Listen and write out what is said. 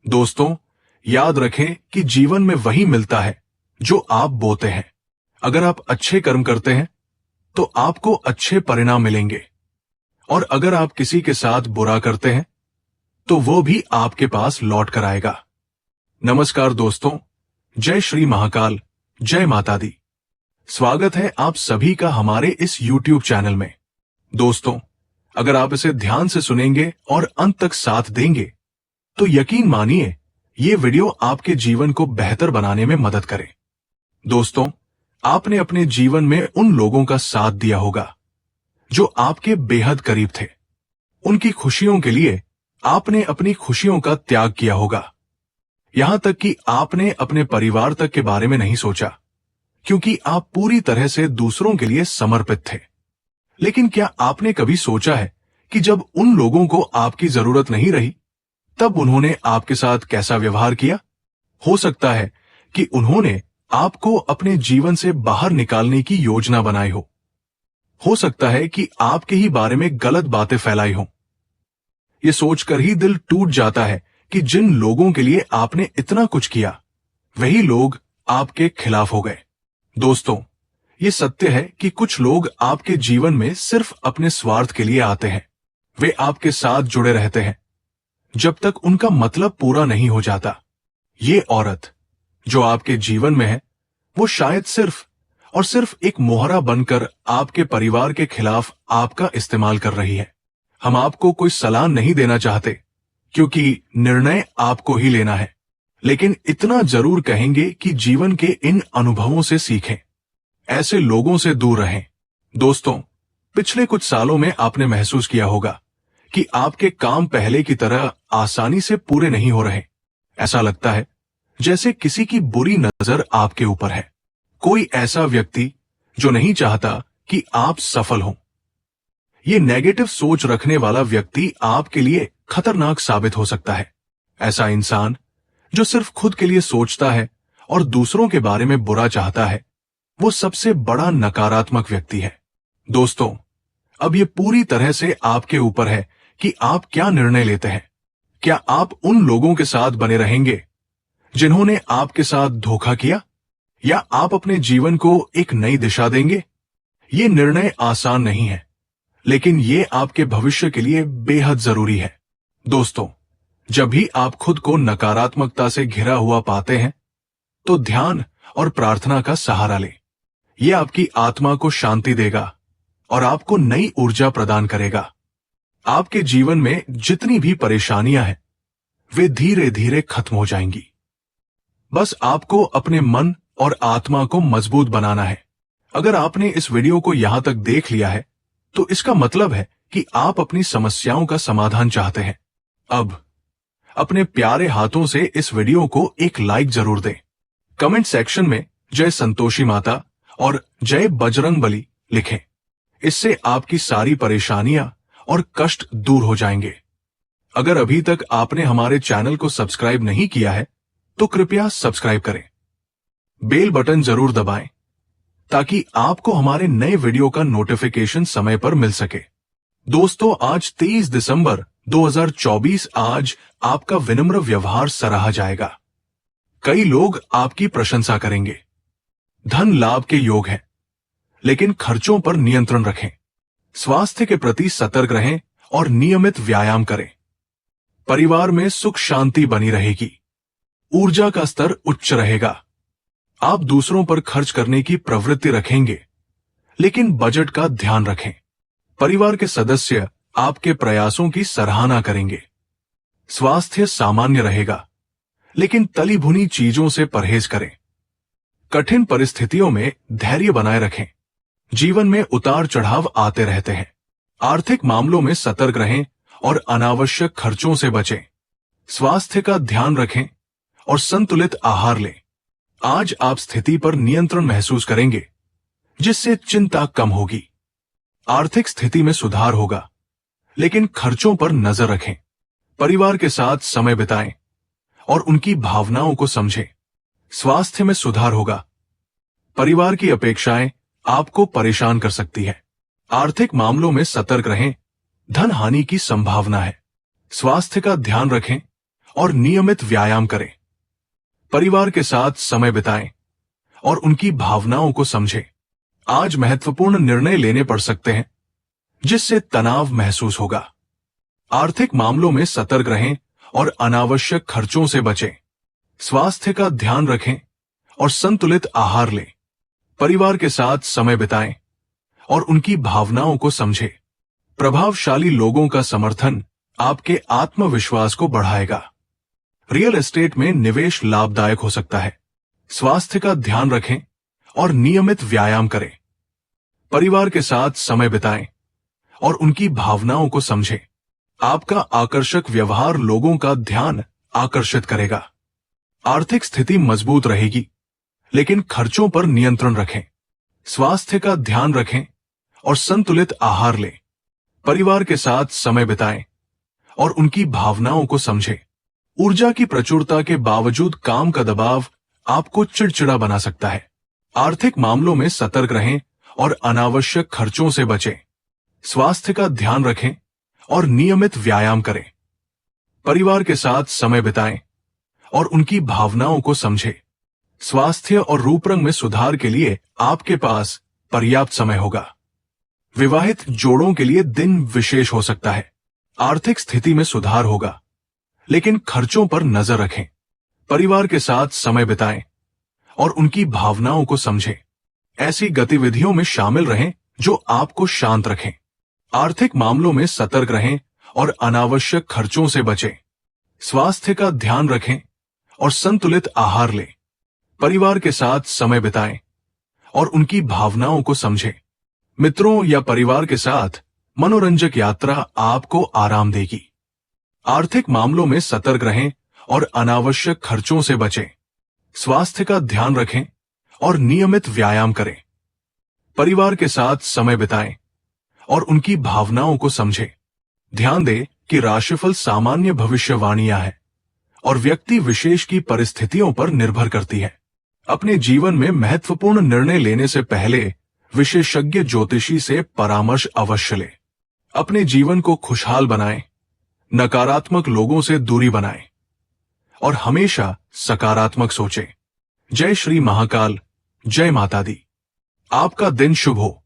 दोस्तों, याद रखें कि जीवन में वही मिलता है जो आप बोते हैं। अगर आप अच्छे कर्म करते हैं तो आपको अच्छे परिणाम मिलेंगे, और अगर आप किसी के साथ बुरा करते हैं तो वो भी आपके पास लौट कर आएगा। नमस्कार दोस्तों, जय श्री महाकाल, जय माता दी। स्वागत है आप सभी का हमारे इस YouTube चैनल में। दोस्तों, अगर आप इसे ध्यान से सुनेंगे और अंत तक साथ देंगे तो यकीन मानिए ये वीडियो आपके जीवन को बेहतर बनाने में मदद करे। दोस्तों, आपने अपने जीवन में उन लोगों का साथ दिया होगा जो आपके बेहद करीब थे। उनकी खुशियों के लिए आपने अपनी खुशियों का त्याग किया होगा। यहां तक कि आपने अपने परिवार तक के बारे में नहीं सोचा, क्योंकि आप पूरी तरह से दूसरों के लिए समर्पित थे। लेकिन क्या आपने कभी सोचा है कि जब उन लोगों को आपकी जरूरत नहीं रही तब उन्होंने आपके साथ कैसा व्यवहार किया? हो सकता है कि उन्होंने आपको अपने जीवन से बाहर निकालने की योजना बनाई हो सकता है कि आपके ही बारे में गलत बातें फैलाई हों। यह सोचकर ही दिल टूट जाता है कि जिन लोगों के लिए आपने इतना कुछ किया वही लोग आपके खिलाफ हो गए। दोस्तों, ये सत्य है कि कुछ लोग आपके जीवन में सिर्फ अपने स्वार्थ के लिए आते हैं। वे आपके साथ जुड़े रहते हैं जब तक उनका मतलब पूरा नहीं हो जाता। ये औरत जो आपके जीवन में है वो शायद सिर्फ और सिर्फ एक मोहरा बनकर आपके परिवार के खिलाफ आपका इस्तेमाल कर रही है। हम आपको कोई सलाह नहीं देना चाहते, क्योंकि निर्णय आपको ही लेना है, लेकिन इतना जरूर कहेंगे कि जीवन के इन अनुभवों से सीखें। ऐसे लोगों से दूर रहें। दोस्तों, पिछले कुछ सालों में आपने महसूस किया होगा कि आपके काम पहले की तरह आसानी से पूरे नहीं हो रहे। ऐसा लगता है जैसे किसी की बुरी नजर आपके ऊपर है। कोई ऐसा व्यक्ति जो नहीं चाहता कि आप सफल हों। ये नेगेटिव सोच रखने वाला व्यक्ति आपके लिए खतरनाक साबित हो सकता है। ऐसा इंसान जो सिर्फ खुद के लिए सोचता है और दूसरों के बारे में बुरा चाहता है, वो सबसे बड़ा नकारात्मक व्यक्ति है। दोस्तों, अब ये पूरी तरह से आपके ऊपर है कि आप क्या निर्णय लेते हैं। क्या आप उन लोगों के साथ बने रहेंगे जिन्होंने आपके साथ धोखा किया, या आप अपने जीवन को एक नई दिशा देंगे? ये निर्णय आसान नहीं है, लेकिन ये आपके भविष्य के लिए बेहद जरूरी है। दोस्तों, जब भी आप खुद को नकारात्मकता से घिरा हुआ पाते हैं तो ध्यान और प्रार्थना का सहारा लें। यह आपकी आत्मा को शांति देगा और आपको नई ऊर्जा प्रदान करेगा। आपके जीवन में जितनी भी परेशानियां हैं वे धीरे धीरे खत्म हो जाएंगी। बस आपको अपने मन और आत्मा को मजबूत बनाना है। अगर आपने इस वीडियो को यहां तक देख लिया है तो इसका मतलब है कि आप अपनी समस्याओं का समाधान चाहते हैं। अब अपने प्यारे हाथों से इस वीडियो को एक लाइक जरूर दें। कमेंट सेक्शन में जय संतोषी माता और जय बजरंगबली लिखें। इससे आपकी सारी परेशानियां और कष्ट दूर हो जाएंगे। अगर अभी तक आपने हमारे चैनल को सब्सक्राइब नहीं किया है तो कृपया सब्सक्राइब करें। बेल बटन जरूर दबाएं ताकि आपको हमारे नए वीडियो का नोटिफिकेशन समय पर मिल सके। दोस्तों, आज 23 दिसंबर 2024 आज आपका विनम्र व्यवहार सराहा जाएगा। कई लोग आपकी प्रशंसा करेंगे। धन लाभ के योग हैं, लेकिन खर्चों पर नियंत्रण रखें। स्वास्थ्य के प्रति सतर्क रहें और नियमित व्यायाम करें। परिवार में सुख शांति बनी रहेगी। ऊर्जा का स्तर उच्च रहेगा। आप दूसरों पर खर्च करने की प्रवृत्ति रखेंगे, लेकिन बजट का ध्यान रखें। परिवार के सदस्य आपके प्रयासों की सराहना करेंगे। स्वास्थ्य सामान्य रहेगा, लेकिन तली भुनी चीजों से परहेज करें। कठिन परिस्थितियों में धैर्य बनाए रखें। जीवन में उतार चढ़ाव आते रहते हैं। आर्थिक मामलों में सतर्क रहें और अनावश्यक खर्चों से बचें। स्वास्थ्य का ध्यान रखें और संतुलित आहार लें। आज आप स्थिति पर नियंत्रण महसूस करेंगे, जिससे चिंता कम होगी। आर्थिक स्थिति में सुधार होगा, लेकिन खर्चों पर नजर रखें। परिवार के साथ समय बिताएं और उनकी भावनाओं को समझें। स्वास्थ्य में सुधार होगा। परिवार की अपेक्षाएं आपको परेशान कर सकती है। आर्थिक मामलों में सतर्क रहें। धन हानि की संभावना है। स्वास्थ्य का ध्यान रखें और नियमित व्यायाम करें। परिवार के साथ समय बिताएं और उनकी भावनाओं को समझें। आज महत्वपूर्ण निर्णय लेने पड़ सकते हैं जिससे तनाव महसूस होगा। आर्थिक मामलों में सतर्क रहें और अनावश्यक खर्चों से बचें। स्वास्थ्य का ध्यान रखें और संतुलित आहार लें। परिवार के साथ समय बिताएं और उनकी भावनाओं को समझें। प्रभावशाली लोगों का समर्थन आपके आत्मविश्वास को बढ़ाएगा। रियल एस्टेट में निवेश लाभदायक हो सकता है। स्वास्थ्य का ध्यान रखें और नियमित व्यायाम करें। परिवार के साथ समय बिताएं और उनकी भावनाओं को समझें। आपका आकर्षक व्यवहार लोगों का ध्यान आकर्षित करेगा। आर्थिक स्थिति मजबूत रहेगी, लेकिन खर्चों पर नियंत्रण रखें। स्वास्थ्य का ध्यान रखें और संतुलित आहार लें। परिवार के साथ समय बिताएं और उनकी भावनाओं को समझें। ऊर्जा की प्रचुरता के बावजूद काम का दबाव आपको चिड़चिड़ा बना सकता है। आर्थिक मामलों में सतर्क रहें और अनावश्यक खर्चों से बचें। स्वास्थ्य का ध्यान रखें और नियमित व्यायाम करें। परिवार के साथ समय बिताएं और उनकी भावनाओं को समझें। स्वास्थ्य और रूप रंग में सुधार के लिए आपके पास पर्याप्त समय होगा। विवाहित जोड़ों के लिए दिन विशेष हो सकता है। आर्थिक स्थिति में सुधार होगा, लेकिन खर्चों पर नजर रखें। परिवार के साथ समय बिताएं और उनकी भावनाओं को समझें। ऐसी गतिविधियों में शामिल रहें जो आपको शांत रखें। आर्थिक मामलों में सतर्क रहें और अनावश्यक खर्चों से बचें। स्वास्थ्य का ध्यान रखें और संतुलित आहार लें। परिवार के साथ समय बिताएं और उनकी भावनाओं को समझें। मित्रों या परिवार के साथ मनोरंजक यात्रा आपको आराम देगी। आर्थिक मामलों में सतर्क रहें और अनावश्यक खर्चों से बचें। स्वास्थ्य का ध्यान रखें और नियमित व्यायाम करें। परिवार के साथ समय बिताएं और उनकी भावनाओं को समझें। ध्यान दें कि राशिफल सामान्य भविष्यवाणियां है और व्यक्ति विशेष की परिस्थितियों पर निर्भर करती है। अपने जीवन में महत्वपूर्ण निर्णय लेने से पहले विशेषज्ञ ज्योतिषी से परामर्श अवश्य लें। अपने जीवन को खुशहाल बनाएं, नकारात्मक लोगों से दूरी बनाएं और हमेशा सकारात्मक सोचें। जय श्री महाकाल, जय माता दी। आपका दिन शुभ हो।